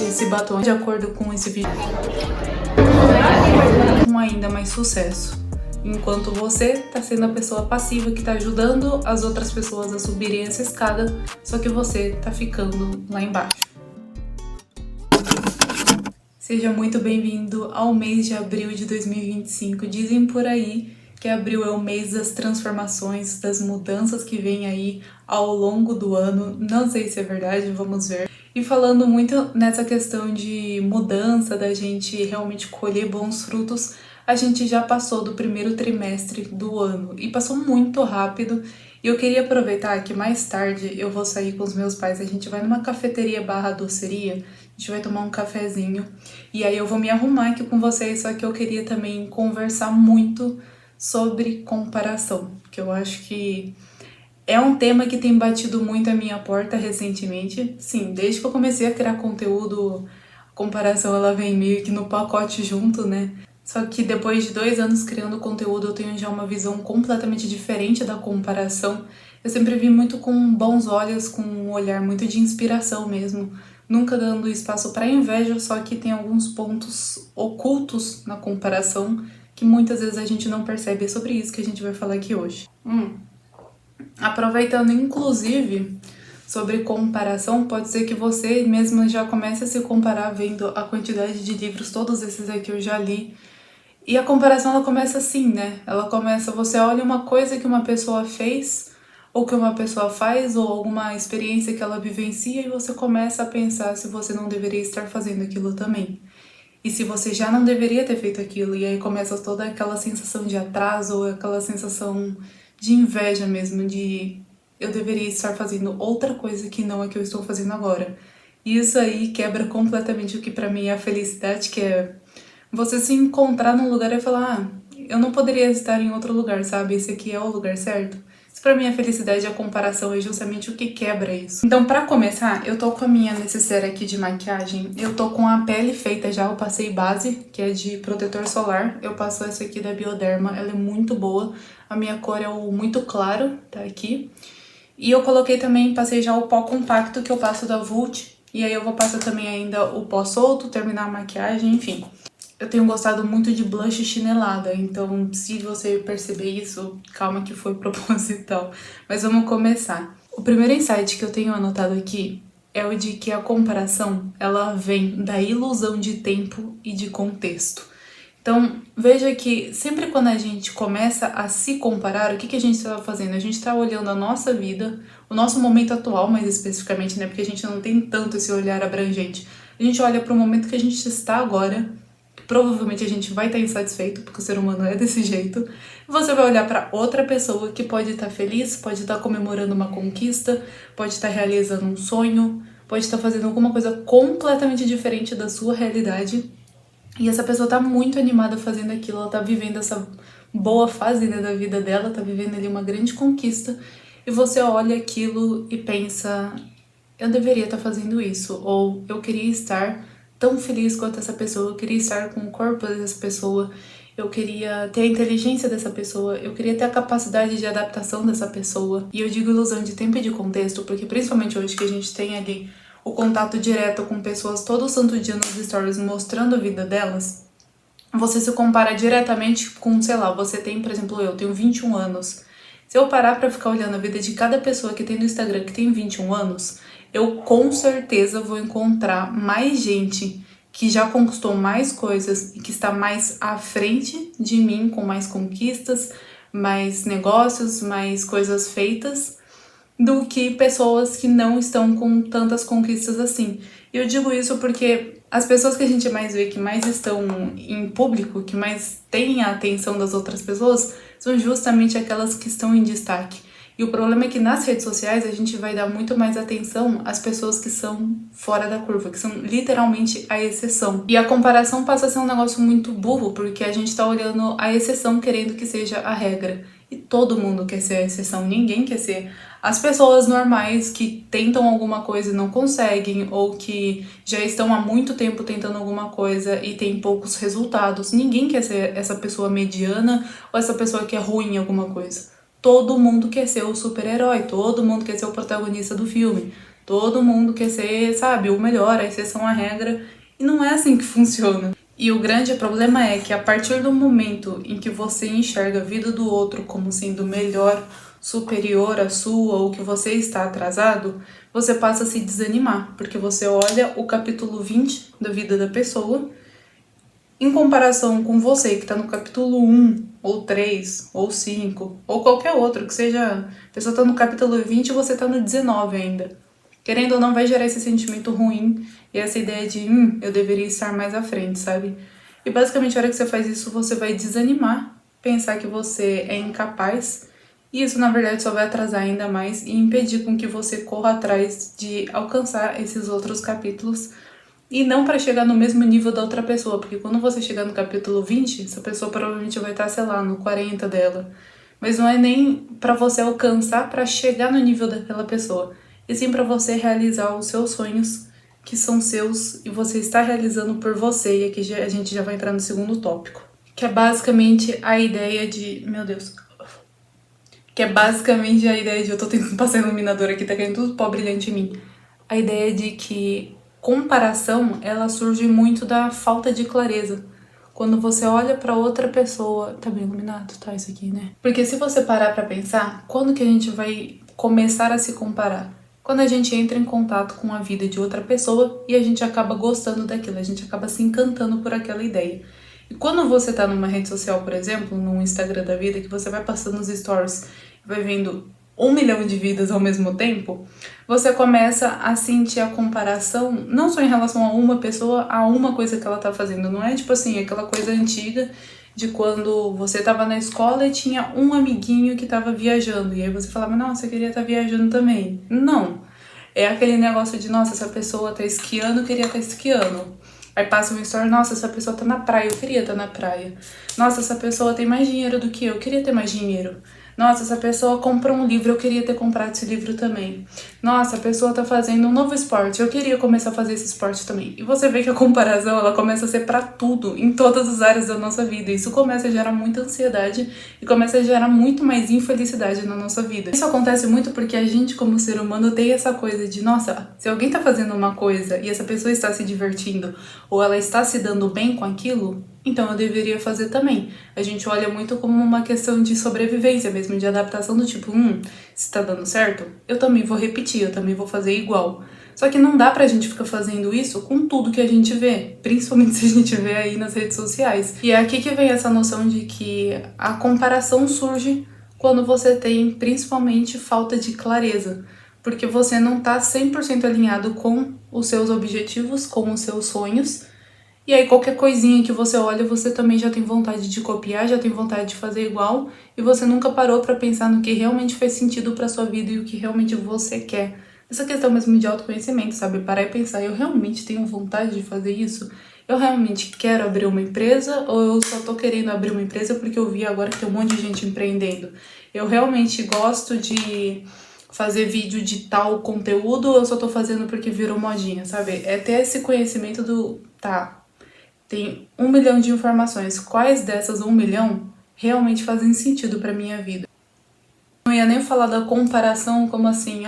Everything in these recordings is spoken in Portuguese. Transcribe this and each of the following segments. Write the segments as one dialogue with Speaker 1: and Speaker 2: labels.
Speaker 1: esse batom de acordo com esse vídeo com ainda mais sucesso. Enquanto você tá sendo a pessoa passiva que tá ajudando as outras pessoas a subirem essa escada, só que você tá ficando lá embaixo. Seja muito bem-vindo ao mês de abril de 2025. Dizem por aí que abril é o mês das transformações, das mudanças que vem aí ao longo do ano. Não sei se é verdade, vamos ver. E falando muito nessa questão de mudança, da gente realmente colher bons frutos, a gente já passou do primeiro trimestre do ano e passou muito rápido. E eu queria aproveitar que mais tarde eu vou sair com os meus pais, a gente vai numa cafeteria barra doceria, a gente vai tomar um cafezinho e aí eu vou me arrumar aqui com vocês, só que eu queria também conversar muito sobre comparação, que eu acho que é um tema que tem batido muito a minha porta recentemente. Sim, desde que eu comecei a criar conteúdo, a comparação ela vem meio que no pacote junto, né? Só que depois de 2 anos criando conteúdo, eu tenho já uma visão completamente diferente da comparação. Eu sempre vi muito com bons olhos, com um olhar muito de inspiração mesmo, nunca dando espaço para inveja, só que tem alguns pontos ocultos na comparação que muitas vezes a gente não percebe. É sobre isso que a gente vai falar aqui hoje. Aproveitando inclusive sobre comparação, pode ser que você mesmo já comece a se comparar vendo a quantidade de livros, todos esses aqui eu já li. E a comparação ela começa assim, né? Ela começa, você olha uma coisa que uma pessoa fez, ou que uma pessoa faz, ou alguma experiência que ela vivencia, e você começa a pensar se você não deveria estar fazendo aquilo também. E se você já não deveria ter feito aquilo, e aí começa toda aquela sensação de atraso, ou aquela sensação de inveja mesmo, de eu deveria estar fazendo outra coisa que não é que eu estou fazendo agora. E isso aí quebra completamente o que pra mim é a felicidade, que é você se encontrar num lugar e falar, eu não poderia estar em outro lugar, sabe? Esse aqui é o lugar certo. Isso pra mim é felicidade, a comparação é justamente o que quebra isso. Então, pra começar, eu tô com a minha necessaire aqui de maquiagem. Eu tô com a pele feita já, eu passei base, que é de protetor solar. Eu passo essa aqui da Bioderma, ela é muito boa. A minha cor é o muito claro, tá aqui. E eu coloquei também, passei já o pó compacto que eu passo da Vult. E aí eu vou passar também ainda o pó solto, terminar a maquiagem, enfim. Eu tenho gostado muito de blush chinelada, então se você perceber isso, calma que foi proposital. Mas vamos começar. O primeiro insight que eu tenho anotado aqui é o de que a comparação, ela vem da ilusão de tempo e de contexto. Então, veja que sempre quando a gente começa a se comparar, o que a gente está fazendo? A gente está olhando a nossa vida, o nosso momento atual, mais especificamente, né? Porque a gente não tem tanto esse olhar abrangente. A gente olha para o momento que a gente está agora. Provavelmente a gente vai estar insatisfeito, porque o ser humano é desse jeito. Você vai olhar para outra pessoa que pode estar feliz, pode estar comemorando uma conquista, pode estar realizando um sonho, pode estar fazendo alguma coisa completamente diferente da sua realidade. E essa pessoa tá muito animada fazendo aquilo, ela tá vivendo essa boa fase, né, da vida dela, tá vivendo ali uma grande conquista. E você olha aquilo e pensa, eu deveria estar fazendo isso, ou eu queria estar tão feliz quanto essa pessoa, eu queria estar com o corpo dessa pessoa, eu queria ter a inteligência dessa pessoa, eu queria ter a capacidade de adaptação dessa pessoa. E eu digo ilusão de tempo e de contexto, porque principalmente hoje que a gente tem ali o contato direto com pessoas todo santo dia nos stories mostrando a vida delas, você se compara diretamente com, sei lá, você tem, por exemplo, eu tenho 21 anos. Se eu parar pra ficar olhando a vida de cada pessoa que tem no Instagram que tem 21 anos, eu com certeza vou encontrar mais gente que já conquistou mais coisas e que está mais à frente de mim, com mais conquistas, mais negócios, mais coisas feitas, do que pessoas que não estão com tantas conquistas assim. E eu digo isso porque as pessoas que a gente mais vê, que mais estão em público, que mais têm a atenção das outras pessoas, são justamente aquelas que estão em destaque. E o problema é que nas redes sociais a gente vai dar muito mais atenção às pessoas que são fora da curva, que são literalmente a exceção. E a comparação passa a ser um negócio muito burro, porque a gente tá olhando a exceção querendo que seja a regra. E todo mundo quer ser a exceção, ninguém quer ser as pessoas normais que tentam alguma coisa e não conseguem, ou que já estão há muito tempo tentando alguma coisa e tem poucos resultados. Ninguém quer ser essa pessoa mediana ou essa pessoa que é ruim em alguma coisa. Todo mundo quer ser o super-herói, todo mundo quer ser o protagonista do filme, Todo mundo quer ser, sabe, o melhor, a exceção à regra. E não é assim que funciona. E o grande problema é que a partir do momento em que você enxerga a vida do outro como sendo melhor, superior à sua, ou que você está atrasado, você passa a se desanimar, porque você olha o capítulo 20 da vida da pessoa em comparação com você que está no capítulo 1, ou 3, ou 5, ou qualquer outro, que seja, a pessoa está no capítulo 20 e você está no 19 ainda. Querendo ou não, vai gerar esse sentimento ruim e essa ideia de, eu deveria estar mais à frente, sabe? E basicamente, a hora que você faz isso, você vai desanimar, pensar que você é incapaz, e isso, na verdade, só vai atrasar ainda mais e impedir com que você corra atrás de alcançar esses outros capítulos, e não para chegar no mesmo nível da outra pessoa, porque quando você chegar no capítulo 20, essa pessoa provavelmente vai estar, sei lá, no 40 dela. Mas não é nem para você alcançar para chegar no nível daquela pessoa, e sim para você realizar os seus sonhos, que são seus, e você está realizando por você. E aqui a gente já vai entrar no segundo tópico, que é basicamente a ideia de... Meu Deus. Que é basicamente a ideia de... Eu tô tentando passar iluminador aqui, tá caindo tudo pó brilhante em mim. A ideia de que comparação, ela surge muito da falta de clareza. Quando você olha pra outra pessoa... Tá bem iluminado, tá? Isso aqui, né? Porque se você parar pra pensar, quando que a gente vai começar a se comparar? Quando a gente entra em contato com a vida de outra pessoa e a gente acaba gostando daquilo, a gente acaba se encantando por aquela ideia. E quando você tá numa rede social, por exemplo, no Instagram da vida, que você vai passando os stories e vai vendo 1 milhão de vidas ao mesmo tempo, você começa a sentir a comparação, não só em relação a uma pessoa, a uma coisa que ela tá fazendo. Não é tipo assim, aquela coisa antiga de quando você tava na escola e tinha um amiguinho que tava viajando. E aí você falava, nossa, eu queria estar viajando também. Não. É aquele negócio de, nossa, essa pessoa tá esquiando, eu queria estar esquiando. Aí passa uma história, nossa, essa pessoa tá na praia, eu queria estar na praia. Nossa, essa pessoa tem mais dinheiro do que eu queria ter mais dinheiro. Nossa, essa pessoa comprou um livro, eu queria ter comprado esse livro também. Nossa, a pessoa tá fazendo um novo esporte, eu queria começar a fazer esse esporte também. E você vê que a comparação, ela começa a ser pra tudo, em todas as áreas da nossa vida. Isso começa a gerar muita ansiedade e começa a gerar muito mais infelicidade na nossa vida. Isso acontece muito porque a gente, como ser humano, tem essa coisa de, nossa, se alguém tá fazendo uma coisa e essa pessoa está se divertindo ou ela está se dando bem com aquilo, então eu deveria fazer também. A gente olha muito como uma questão de sobrevivência mesmo, de adaptação do tipo, se tá dando certo, eu também vou repetir, eu também vou fazer igual. Só que não dá pra gente ficar fazendo isso com tudo que a gente vê, principalmente se a gente vê aí nas redes sociais. E é aqui que vem essa noção de que a comparação surge quando você tem principalmente falta de clareza, porque você não tá 100% alinhado com os seus objetivos, com os seus sonhos. E aí qualquer coisinha que você olha, você também já tem vontade de copiar, já tem vontade de fazer igual, e você nunca parou pra pensar no que realmente faz sentido pra sua vida e o que realmente você quer. Essa questão mesmo de autoconhecimento, sabe? Parar e pensar, eu realmente tenho vontade de fazer isso? Eu realmente quero abrir uma empresa ou eu só tô querendo abrir uma empresa porque eu vi agora que tem um monte de gente empreendendo? Eu realmente gosto de fazer vídeo de tal conteúdo ou eu só tô fazendo porque virou modinha, sabe? É ter esse conhecimento do, tá, tem 1 milhão de informações. Quais dessas 1 milhão realmente fazem sentido pra minha vida? Não ia nem falar da comparação como assim,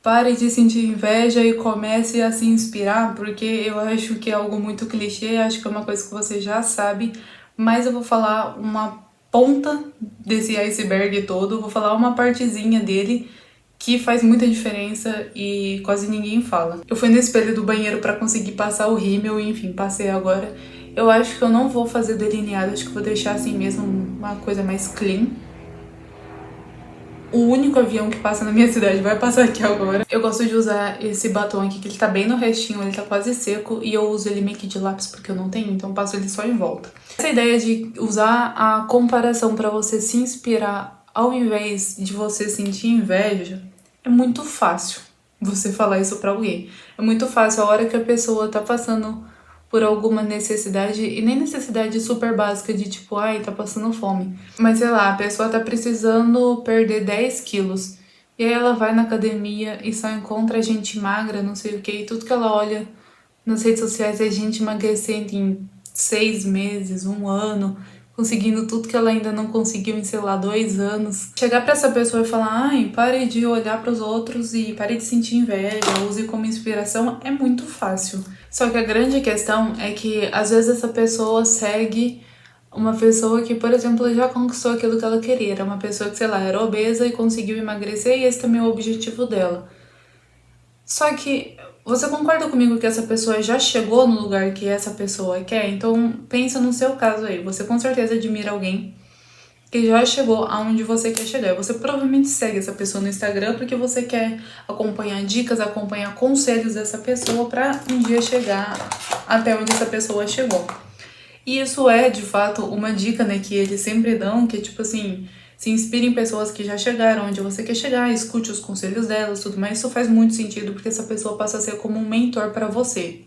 Speaker 1: pare de sentir inveja e comece a se inspirar, porque eu acho que é algo muito clichê, acho que é uma coisa que você já sabe, mas eu vou falar uma ponta desse iceberg todo, vou falar uma partezinha dele que faz muita diferença e quase ninguém fala. Eu fui no espelho do banheiro pra conseguir passar o rímel e enfim, passei agora. Eu acho que eu não vou fazer delineado, acho que vou deixar assim mesmo uma coisa mais clean. O único avião que passa na minha cidade vai passar aqui agora. Eu gosto de usar esse batom aqui, que ele tá bem no restinho, ele tá quase seco, e eu uso ele meio que de lápis porque eu não tenho, então eu passo ele só em volta. Essa ideia de usar a comparação pra você se inspirar ao invés de você sentir inveja, é muito fácil você falar isso pra alguém. É muito fácil a hora que a pessoa tá passando por alguma necessidade, e nem necessidade super básica de tipo, tá passando fome. Mas sei lá, a pessoa tá precisando perder 10 quilos. E aí ela vai na academia e só encontra gente magra, não sei o que, e tudo que ela olha nas redes sociais é gente emagrecendo em 6 meses, 1 ano. conseguindo tudo que ela ainda não conseguiu em, sei lá, 2 anos. Chegar pra essa pessoa e falar, ai, pare de olhar pros outros e pare de sentir inveja, use como inspiração, é muito fácil. Só que a grande questão é que, às vezes, essa pessoa segue uma pessoa que, por exemplo, já conquistou aquilo que ela queria. Era uma pessoa que, sei lá, era obesa e conseguiu emagrecer e esse também é o objetivo dela. Só que você concorda comigo que essa pessoa já chegou no lugar que essa pessoa quer? Então pensa no seu caso aí. Você com certeza admira alguém que já chegou aonde você quer chegar. Você provavelmente segue essa pessoa no Instagram porque você quer acompanhar dicas, acompanhar conselhos dessa pessoa para um dia chegar até onde essa pessoa chegou. E isso é, de fato, uma dica, né, que eles sempre dão, que é tipo assim, se inspire em pessoas que já chegaram onde você quer chegar, escute os conselhos delas, tudo mais. Isso faz muito sentido porque essa pessoa passa a ser como um mentor para você.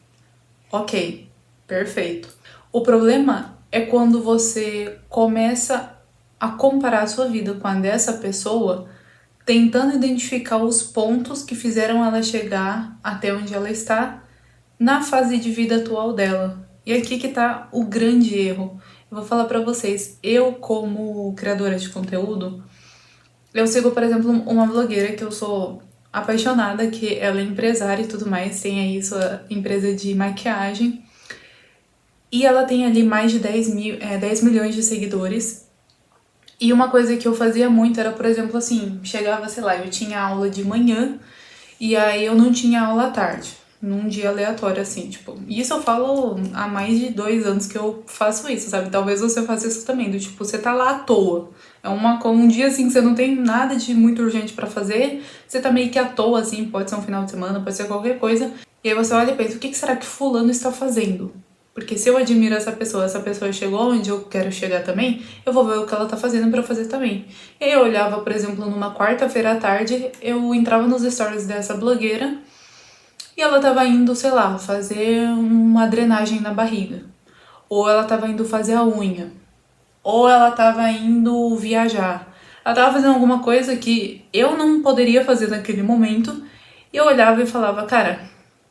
Speaker 1: Ok, perfeito. O problema é quando você começa a comparar a sua vida com a dessa pessoa, tentando identificar os pontos que fizeram ela chegar até onde ela está na fase de vida atual dela. E aqui que tá o grande erro. Eu vou falar pra vocês, eu como criadora de conteúdo, eu sigo, por exemplo, uma blogueira que eu sou apaixonada, que ela é empresária e tudo mais, tem aí sua empresa de maquiagem. E ela tem ali mais de 10 milhões de seguidores. E uma coisa que eu fazia muito era, por exemplo, assim, chegava, sei lá, eu tinha aula de manhã e aí eu não tinha aula à tarde, num dia aleatório, assim, tipo. E isso eu falo há mais de 2 anos que eu faço isso, sabe? Talvez você faça isso também, do tipo, você tá lá à toa. É um dia assim que você não tem nada de muito urgente pra fazer, você tá meio que à toa, assim, pode ser um final de semana, pode ser qualquer coisa. E aí você olha e pensa, o que será que fulano está fazendo? Porque se eu admiro essa pessoa chegou onde eu quero chegar também, eu vou ver o que ela tá fazendo pra eu fazer também. E aí eu olhava, por exemplo, numa quarta-feira à tarde, eu entrava nos stories dessa blogueira e ela tava indo, sei lá, fazer uma drenagem na barriga. Ou ela tava indo fazer a unha. Ou ela tava indo viajar. Ela tava fazendo alguma coisa que eu não poderia fazer naquele momento. E eu olhava e falava, cara,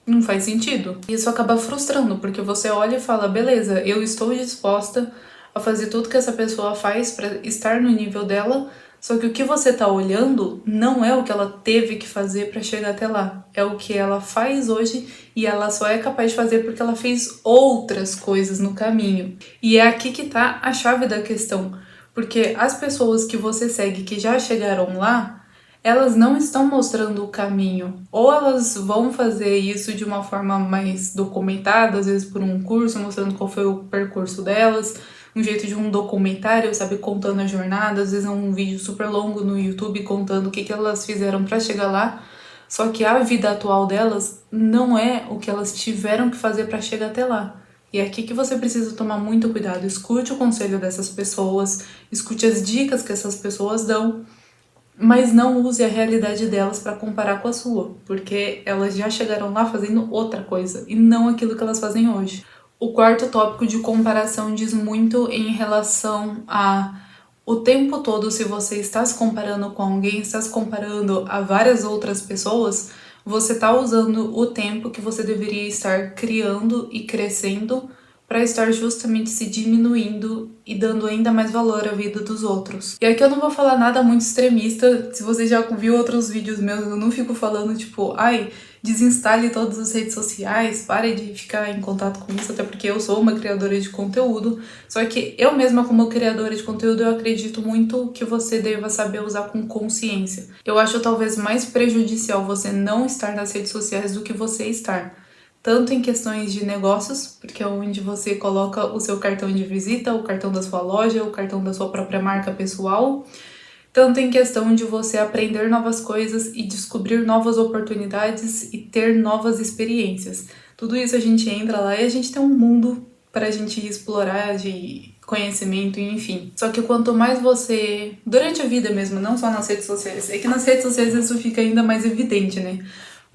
Speaker 1: não faz sentido. Isso acaba frustrando, porque você olha e fala, beleza, eu estou disposta a fazer tudo que essa pessoa faz pra estar no nível dela, só que o que você tá olhando não é o que ela teve que fazer pra chegar até lá. É o que ela faz hoje e ela só é capaz de fazer porque ela fez outras coisas no caminho. E é aqui que tá a chave da questão. Porque as pessoas que você segue que já chegaram lá, elas não estão mostrando o caminho. Ou elas vão fazer isso de uma forma mais documentada, às vezes por um curso, mostrando qual foi o percurso delas, um jeito de um documentário, sabe, contando a jornada, às vezes é um vídeo super longo no YouTube contando o que elas fizeram para chegar lá. Só que a vida atual delas não é o que elas tiveram que fazer para chegar até lá. E é aqui que você precisa tomar muito cuidado. Escute o conselho dessas pessoas, escute as dicas que essas pessoas dão, mas não use a realidade delas para comparar com a sua, porque elas já chegaram lá fazendo outra coisa e não aquilo que elas fazem hoje. O quarto tópico de comparação diz muito em relação a o tempo todo, se você está se comparando com alguém, está se comparando a várias outras pessoas, você está usando o tempo que você deveria estar criando e crescendo para estar justamente se diminuindo e dando ainda mais valor à vida dos outros. E aqui eu não vou falar nada muito extremista, se você já viu outros vídeos meus, eu não fico falando tipo, ai, desinstale todas as redes sociais, pare de ficar em contato com isso, até porque eu sou uma criadora de conteúdo, só que eu mesma como criadora de conteúdo, eu acredito muito que você deva saber usar com consciência. Eu acho talvez mais prejudicial você não estar nas redes sociais do que você estar. Tanto em questões de negócios, porque é onde você coloca o seu cartão de visita, o cartão da sua loja, o cartão da sua própria marca pessoal, tanto em questão de você aprender novas coisas e descobrir novas oportunidades e ter novas experiências. Tudo isso a gente entra lá e a gente tem um mundo para a gente explorar de conhecimento, enfim. Só que quanto mais você, durante a vida mesmo, não só nas redes sociais, é que nas redes sociais isso fica ainda mais evidente, né?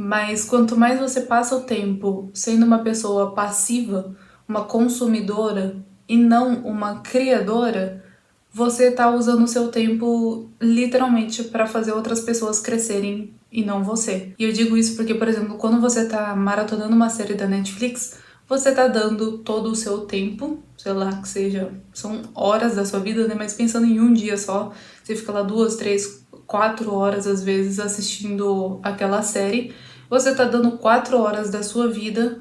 Speaker 1: Mas quanto mais você passa o tempo sendo uma pessoa passiva, uma consumidora e não uma criadora, você tá usando o seu tempo literalmente para fazer outras pessoas crescerem e não você. E eu digo isso porque, por exemplo, quando você tá maratonando uma série da Netflix, você tá dando todo o seu tempo, sei lá, que seja, são horas da sua vida, né? Mas pensando em um dia só, você fica lá 2, 3, 4 horas às vezes assistindo aquela série, você tá dando 4 horas da sua vida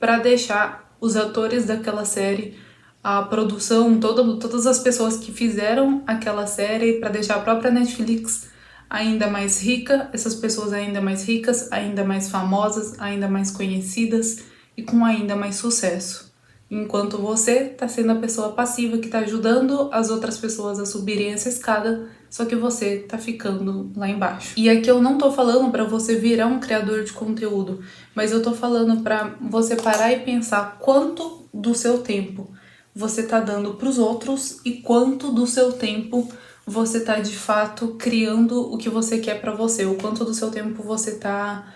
Speaker 1: para deixar os atores daquela série, a produção, todas as pessoas que fizeram aquela série, para deixar a própria Netflix ainda mais rica, essas pessoas ainda mais ricas, ainda mais famosas, ainda mais conhecidas e com ainda mais sucesso. Enquanto você tá sendo a pessoa passiva que tá ajudando as outras pessoas a subirem essa escada, só que você tá ficando lá embaixo. E aqui eu não tô falando para você virar um criador de conteúdo, mas eu tô falando para você parar e pensar quanto do seu tempo você tá dando pros outros e quanto do seu tempo você tá de fato criando o que você quer para você, o quanto do seu tempo você tá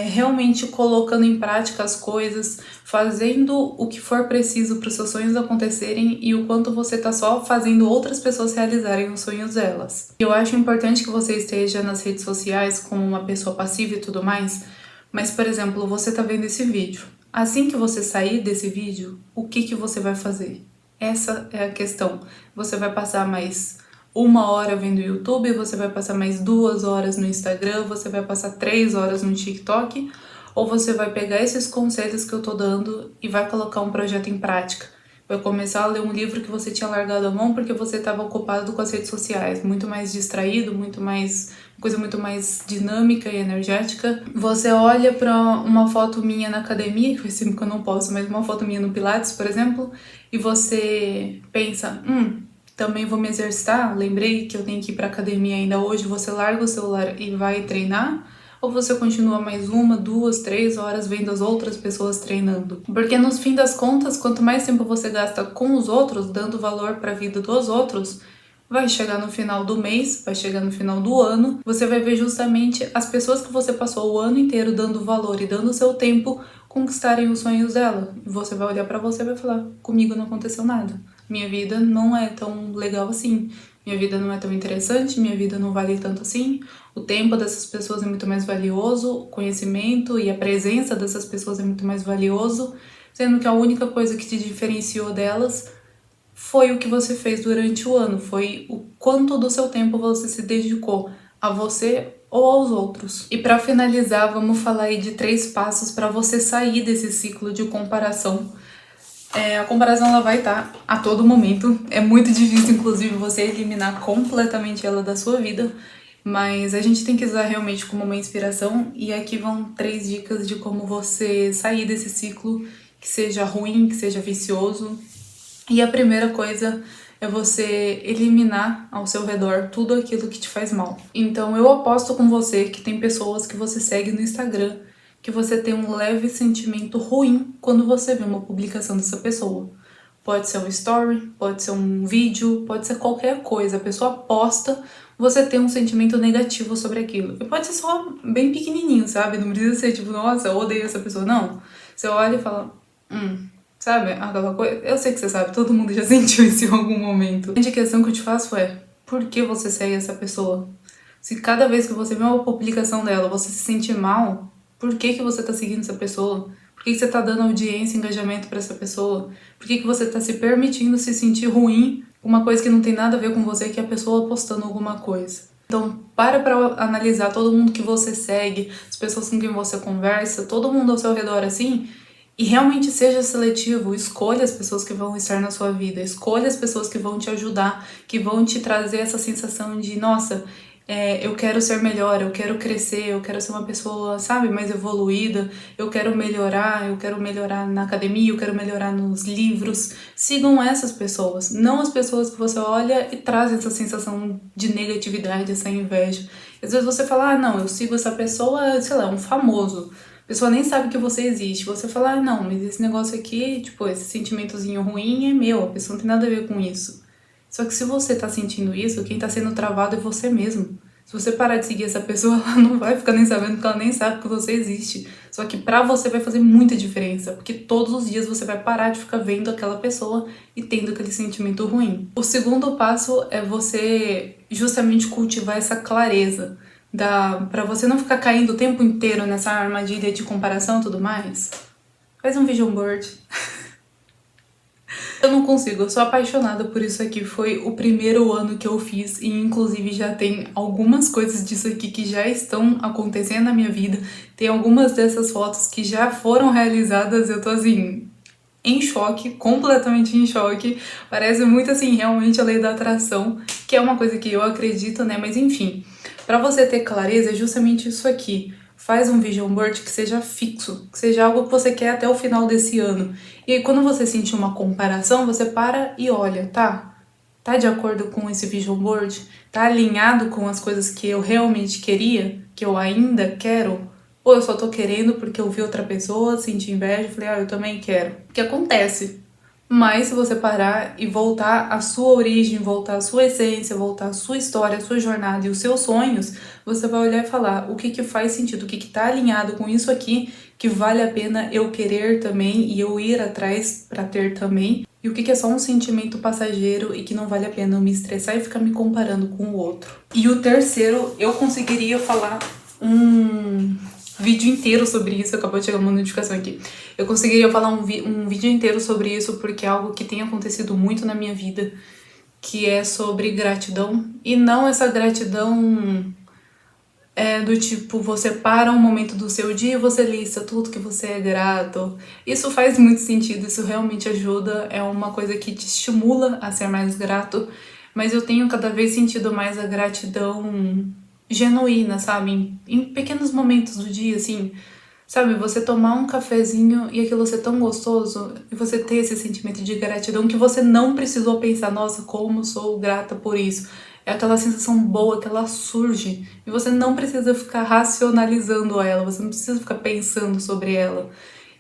Speaker 1: realmente colocando em prática as coisas, fazendo o que for preciso para os seus sonhos acontecerem e o quanto você tá só fazendo outras pessoas realizarem os sonhos delas. Eu acho importante que você esteja nas redes sociais como uma pessoa passiva e tudo mais, mas, por exemplo, você tá vendo esse vídeo. Assim que você sair desse vídeo, o que você vai fazer? Essa é a questão. Você vai passar mais 1 hora vendo YouTube, você vai passar mais 2 horas no Instagram, você vai passar 3 horas no TikTok, ou você vai pegar esses conselhos que eu tô dando e vai colocar um projeto em prática. Vai começar a ler um livro que você tinha largado a mão porque você estava ocupado com as redes sociais, muito mais distraído, coisa muito mais dinâmica e energética. Você olha para uma foto minha na academia, que faz tempo que eu não posso, mas uma foto minha no Pilates, por exemplo, e você pensa, também vou me exercitar, lembrei que eu tenho que ir pra academia ainda hoje, você larga o celular e vai treinar? Ou você continua mais 1, 2, 3 horas vendo as outras pessoas treinando? Porque no fim das contas, quanto mais tempo você gasta com os outros, dando valor para a vida dos outros, vai chegar no final do mês, vai chegar no final do ano, você vai ver justamente as pessoas que você passou o ano inteiro dando valor e dando o seu tempo conquistarem os sonhos dela. E você vai olhar para você e vai falar, comigo não aconteceu nada. Minha vida não é tão legal assim. Minha vida não é tão interessante, minha vida não vale tanto assim. O tempo dessas pessoas é muito mais valioso, o conhecimento e a presença dessas pessoas é muito mais valioso, sendo que a única coisa que te diferenciou delas foi o que você fez durante o ano, foi o quanto do seu tempo você se dedicou a você ou aos outros. E para finalizar, vamos falar aí de 3 passos para você sair desse ciclo de comparação. A comparação ela vai estar a todo momento, é muito difícil inclusive você eliminar completamente ela da sua vida, mas a gente tem que usar realmente como uma inspiração e aqui vão 3 dicas de como você sair desse ciclo que seja ruim, que seja vicioso. E a primeira coisa é você eliminar ao seu redor tudo aquilo que te faz mal. Então eu aposto com você que tem pessoas que você segue no Instagram que você tem um leve sentimento ruim quando você vê uma publicação dessa pessoa. Pode ser um story, pode ser um vídeo, pode ser qualquer coisa. A pessoa posta, você tem um sentimento negativo sobre aquilo. E pode ser só bem pequenininho, sabe? Não precisa ser tipo, nossa, eu odeio essa pessoa. Não. Você olha e fala, sabe? Aquela coisa. Eu sei que você sabe, todo mundo já sentiu isso em algum momento. A grande questão que eu te faço é, por que você segue essa pessoa? Se cada vez que você vê uma publicação dela, você se sente mal, por que você tá seguindo essa pessoa? Por que você tá dando audiência e engajamento pra essa pessoa? Por que você tá se permitindo se sentir ruim com uma coisa que não tem nada a ver com você, que é a pessoa postando alguma coisa? Então, para analisar todo mundo que você segue, as pessoas com quem você conversa, todo mundo ao seu redor assim, e realmente seja seletivo, escolha as pessoas que vão estar na sua vida, escolha as pessoas que vão te ajudar, que vão te trazer essa sensação de, nossa, eu quero ser melhor, eu quero crescer, eu quero ser uma pessoa, sabe, mais evoluída, eu quero melhorar na academia, eu quero melhorar nos livros. Sigam essas pessoas, não as pessoas que você olha e trazem essa sensação de negatividade, essa inveja. Às vezes você fala, não, eu sigo essa pessoa, sei lá, um famoso. A pessoa nem sabe que você existe. Você fala, não, mas esse negócio aqui, tipo, esse sentimentozinho ruim é meu, a pessoa não tem nada a ver com isso. Só que se você tá sentindo isso, quem tá sendo travado é você mesmo. Se você parar de seguir essa pessoa, ela não vai ficar nem sabendo, porque ela nem sabe que você existe. Só que pra você vai fazer muita diferença, porque todos os dias você vai parar de ficar vendo aquela pessoa e tendo aquele sentimento ruim. O segundo passo é você justamente cultivar essa clareza, pra você não ficar caindo o tempo inteiro nessa armadilha de comparação e tudo mais. Faz um vision board. Eu não consigo, eu sou apaixonada por isso aqui. Foi o primeiro ano que eu fiz e inclusive já tem algumas coisas disso aqui que já estão acontecendo na minha vida. Tem algumas dessas fotos que já foram realizadas, eu tô assim, em choque, completamente em choque. Parece muito assim, realmente a lei da atração, que é uma coisa que eu acredito, né? Mas enfim, pra você ter clareza é justamente isso aqui. Faz um vision board que seja fixo, que seja algo que você quer até o final desse ano. E aí, quando você sentir uma comparação, você para e olha, tá? Tá de acordo com esse vision board? Tá alinhado com as coisas que eu realmente queria? Que eu ainda quero? Ou eu só tô querendo porque eu vi outra pessoa, senti inveja e falei, ah, eu também quero. O que acontece? Mas se você parar e voltar à sua origem, voltar à sua essência, voltar à sua história, à sua jornada e os seus sonhos, você vai olhar e falar o que que faz sentido, o que que tá alinhado com isso aqui, que vale a pena eu querer também e eu ir atrás para ter também, e o que que é só um sentimento passageiro e que não vale a pena eu me estressar e ficar me comparando com o outro. E o terceiro, eu conseguiria falar um vídeo inteiro sobre isso, acabou de chegar uma notificação aqui. Eu conseguiria falar um vídeo inteiro sobre isso porque é algo que tem acontecido muito na minha vida, que é sobre gratidão. E não essa gratidão do tipo, você para um momento do seu dia e você lista tudo que você é grato. Isso faz muito sentido, isso realmente ajuda, é uma coisa que te estimula a ser mais grato, mas eu tenho cada vez sentido mais a gratidão genuína, sabe? Em pequenos momentos do dia, assim, sabe? Você tomar um cafezinho e aquilo ser tão gostoso e você ter esse sentimento de gratidão que você não precisou pensar, nossa, como sou grata por isso. É aquela sensação boa que ela surge e você não precisa ficar racionalizando ela, você não precisa ficar pensando sobre ela.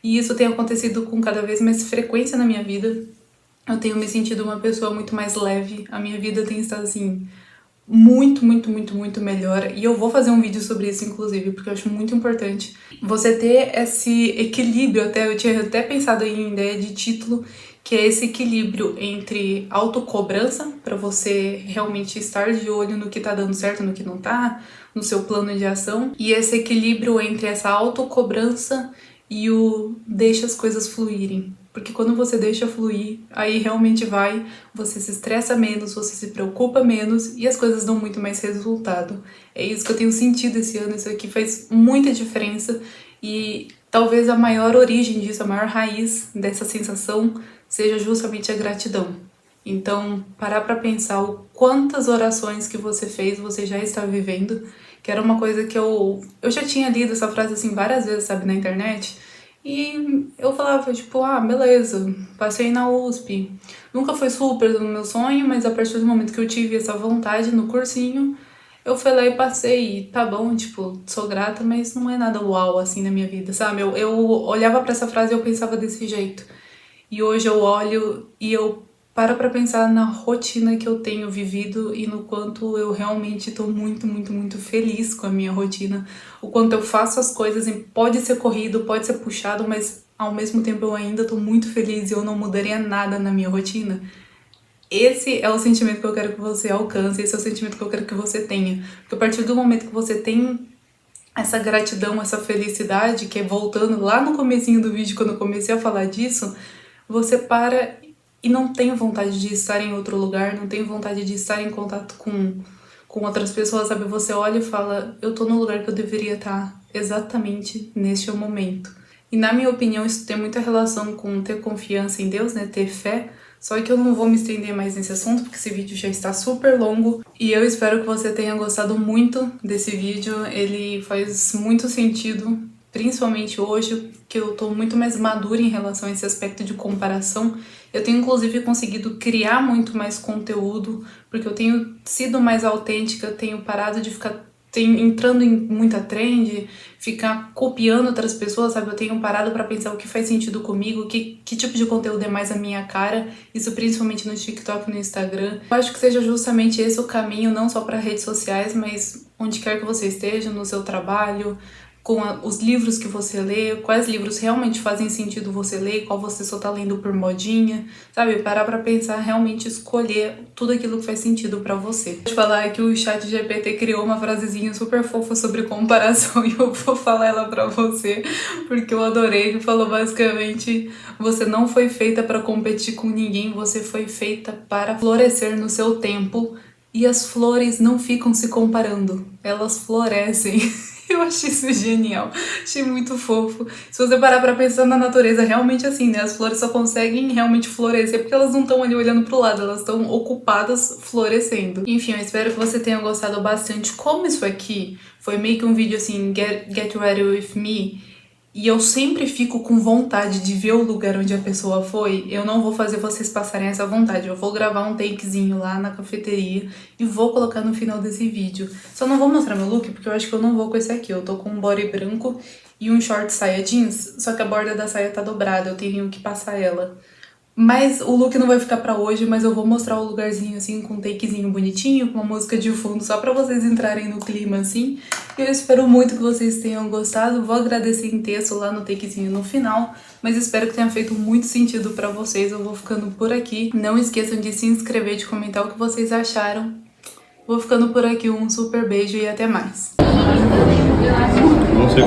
Speaker 1: E isso tem acontecido com cada vez mais frequência na minha vida. Eu tenho me sentido uma pessoa muito mais leve, a minha vida tem estado assim muito, muito, muito, muito melhor. E eu vou fazer um vídeo sobre isso, inclusive, porque eu acho muito importante você ter esse equilíbrio. Até eu tinha até pensado em ideia de título, que é esse equilíbrio entre autocobrança, para você realmente estar de olho no que tá dando certo, no que não tá, no seu plano de ação, e esse equilíbrio entre essa autocobrança e o deixa as coisas fluírem. Porque quando você deixa fluir, aí realmente vai, você se estressa menos, você se preocupa menos e as coisas dão muito mais resultado. É isso que eu tenho sentido esse ano, isso aqui faz muita diferença e talvez a maior origem disso, a maior raiz dessa sensação seja justamente a gratidão. Então, parar pra pensar o quantas orações que você fez, você já está vivendo, que era uma coisa que eu já tinha lido essa frase assim várias vezes, sabe, na internet, e eu falava, tipo, ah, beleza, passei na USP. Nunca foi super no meu sonho, mas a partir do momento que eu tive essa vontade no cursinho, eu fui lá e passei, e tá bom, tipo, sou grata, mas não é nada uau assim na minha vida, sabe? Eu olhava pra essa frase e eu pensava desse jeito. E hoje eu olho e eu paro pra pensar na rotina que eu tenho vivido e no quanto eu realmente tô muito, muito, muito feliz com a minha rotina. O quanto eu faço as coisas e pode ser corrido, pode ser puxado, mas ao mesmo tempo eu ainda tô muito feliz e eu não mudaria nada na minha rotina. Esse é o sentimento que eu quero que você alcance, esse é o sentimento que eu quero que você tenha. Porque a partir do momento que você tem essa gratidão, essa felicidade, que é voltando lá no comecinho do vídeo, quando eu comecei a falar disso, você para e não tem vontade de estar em outro lugar, não tem vontade de estar em contato com outras pessoas, sabe? Você olha e fala, eu tô no lugar que eu deveria estar exatamente neste momento. E na minha opinião, isso tem muita relação com ter confiança em Deus, né? Ter fé. Só que eu não vou me estender mais nesse assunto, porque esse vídeo já está super longo. E eu espero que você tenha gostado muito desse vídeo. Ele faz muito sentido, principalmente hoje, que eu tô muito mais madura em relação a esse aspecto de comparação. Eu tenho, inclusive, conseguido criar muito mais conteúdo, porque eu tenho sido mais autêntica, tenho parado de ficar entrando em muita trend, ficar copiando outras pessoas, sabe? Eu tenho parado pra pensar o que faz sentido comigo, que tipo de conteúdo é mais a minha cara, isso principalmente no TikTok e no Instagram. Eu acho que seja justamente esse o caminho, não só para redes sociais, mas onde quer que você esteja, no seu trabalho, com os livros que você lê, quais livros realmente fazem sentido você ler, qual você só tá lendo por modinha, sabe? Parar pra pensar, realmente escolher tudo aquilo que faz sentido pra você. Vou te falar que o ChatGPT criou uma frasezinha super fofa sobre comparação e eu vou falar ela pra você, porque eu adorei. Ele falou basicamente: você não foi feita pra competir com ninguém, você foi feita para florescer no seu tempo. E as flores não ficam se comparando, elas florescem. Eu achei isso genial, achei muito fofo. Se você parar pra pensar na natureza, realmente assim, né? As flores só conseguem realmente florescer porque elas não estão ali olhando pro lado, elas estão ocupadas florescendo. Enfim, eu espero que você tenha gostado bastante. Como isso aqui foi meio que um vídeo assim, get ready with me, e eu sempre fico com vontade de ver o lugar onde a pessoa foi, eu não vou fazer vocês passarem essa vontade. Eu vou gravar um takezinho lá na cafeteria e vou colocar no final desse vídeo. Só não vou mostrar meu look porque eu acho que eu não vou com esse aqui. Eu tô com um body branco e um short saia jeans, só que a borda da saia tá dobrada, eu tenho que passar ela. Mas o look não vai ficar pra hoje, mas eu vou mostrar o lugarzinho assim com um takezinho bonitinho, com uma música de fundo, só pra vocês entrarem no clima assim. Eu espero muito que vocês tenham gostado, vou agradecer em texto lá no takezinho no final, mas espero que tenha feito muito sentido pra vocês. Eu vou ficando por aqui, não esqueçam de se inscrever, de comentar o que vocês acharam. Vou ficando por aqui, um super beijo e até mais. Não sei.